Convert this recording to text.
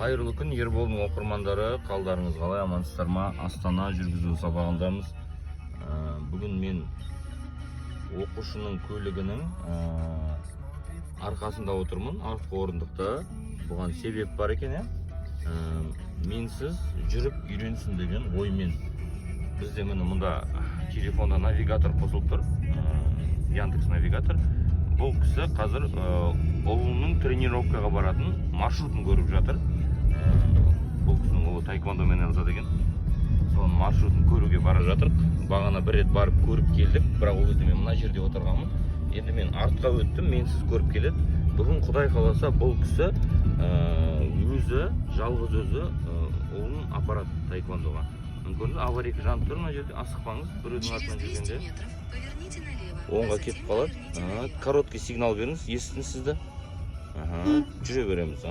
Қайырлы күн Ерболдың оқырмандары, қалдарыңыз қалай, амансыздар ма? Астана жүргізу сабағындамыз. Бүгін мен оқушының көлігінің арқасында отырмын, артқы орындықта. Бұған себеп бар екен, менсіз жүріп үйренсін деген оймен. Бізде міне мұнда телефонда навигатор қосылып тұр, Яндекс навигатор. Бұл кісі қазір ұлының тренировкаға баратын маршрутын көріп жатыр. Бұл кісінің ұлы таеквондомен айналысады екен. Соның маршрутын көруге бара жатыр. Бағана бір рет барып көріп келдік, бірақ ол кезде мен мына жерде отырғанмын. Енді мен артқа өттім, менсіз көріп келеді. Бүгін Құдай қаласа бұл кісі өзі, жалғыз өзі ұлын апарады таеквондоға. Көрдіңіз, аварийка жанып тұр мына жерде, асықпаңыз, біреудің артынан жүргенде. Оңға кетіп қалады. Короткий сигнал беріңіз, естін сізді. Жүре береміз.